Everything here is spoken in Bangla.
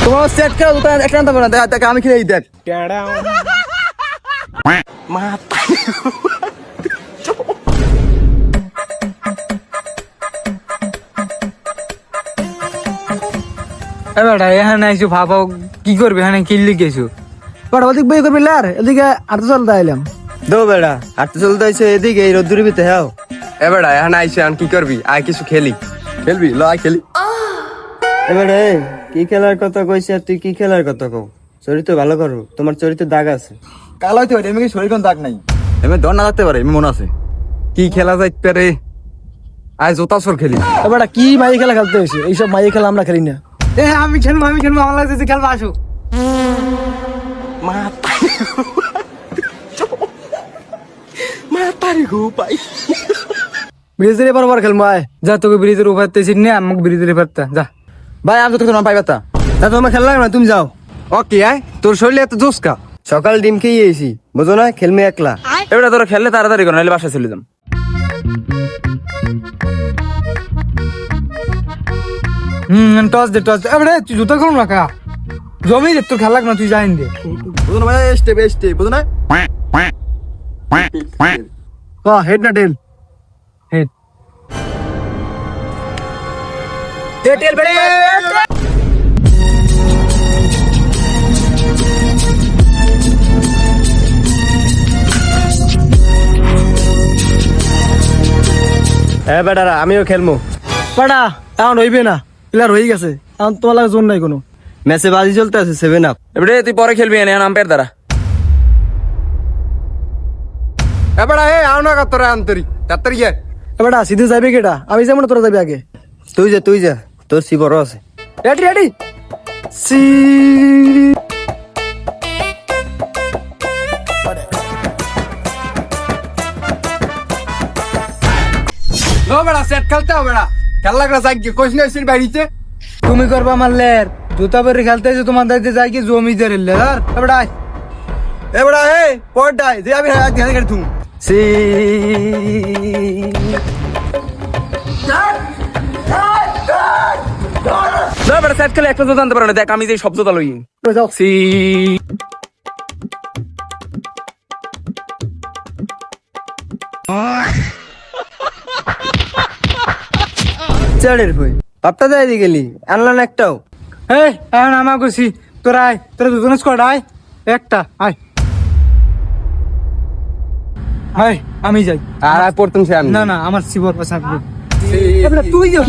তোমার সেট খেলা দুটো একটা আনতে পারো না, দেখ আমি খেলে দেখ। বেটা এখানে আইসু ভাবো কি করবে, এখানে কিনলি গেছু বাট ওদিক বই করবি লার, এদিকে আটতে চলতে আইলাম। দো বেড়া আটতে চলতে আইছে এদিকে এই রোদ্দুর ভিতরে হাও। এ বেটা এখন আইসে আমি কি করবি, আয় কিছু খেলি। খেলবি ল আয় খেলি। এবারে কি খেলার কথা কইছি আর তুই কি খেলার কথা কও? চরিত্র ভালো করো, তোমার চরিত্রে দাগ আছে। কাল হইতে পারে, এমনি কি শরীর কোন দাগ নাই, এমনি ধর না থাকতে পারে, এমনি মনে আছে। কি খেলা যাইতে রে, আয় জোতা সর খেলি। এবারে কি মাই খেলা খেলতে হয়েছে? এইসব মাই খেলা আমরা খেলি না। আমি খেলবো আমার লাগছে খেলবো, আসো। ব্রিজের এবার বার খেলবো আয়। যা তোকে ব্রিজের উপর তেছিস নে, আমাকে ব্রিজের পারতা যা। ভাই আমি তো তোমার পাইবাতা। তা তোমার খেলা লাগে না, তুমি যাও। ওকে আয়, তোর শরীরে এত জোস কা? সকাল ডিম খেয়ে এসি, বুঝো না, খেলমে একলা। এবারে তোরা খেললে তাড়াতাড়ি কর, নাহলে বাসায় চলে যাম। টস দে টস দে। এবারে তুই জুতা করুন না কা জমি দে, তোর খেলা লাগ না, তুই যাইন দে। বুঝো না ভাই, স্টেপ স্টেপ বুঝো না। হেড না টেল? হেড। টেল বেড়ে বেটারা আমিও খেলবো। পাড়া এখন হইবে না, প্লেয়ার হয়ে গেছে, এখন তোমার লাগে জোর নাই কোনো। ম্যাচে বাজি চলতে আছে 7 আপ। এবারে তুই পরে খেলবি, এনে আম্পায়ার দ্বারা। এবারে হে আও না তোরা আন্তরি তাড়াতাড়ি আয়। বেটা সিধে যাবে কেটা? আমি যাবো না, তোরা যাবি আগে। তুই যা তোর সি বড় আছে। রেডি রেডি সি। নো বেড়া সেট খেলতে হবে বেড়া, খেলা লাগলা যাই কি কোশ নাই সির বাড়িতে। তুমি করবা আমার লের জুতা পরে খেলতে এসে তোমার দাইতে যাই কি জমি ধরে লের। এবারে আয়। এবারে হে পড়াই যে আমি ধ্যান করে তুম সি না বেড়া সেট খেলে একটা জোতা আনতে পারো না, দেখ আমি যে সব জোতা লই। যাও। সি চাড়ের ভই বাপটা যাই দি গেলি, আনলাম একটাও। এই এখন আমা কইছি তোরা আয়, তোরা দুজন স্কোয়াড আয়, একটা আয়। আয় আমি যাই। আর আয় পড়তুম সে আমি না না আমার সিবর পাশে থাকবে। এবারে তুই যাও।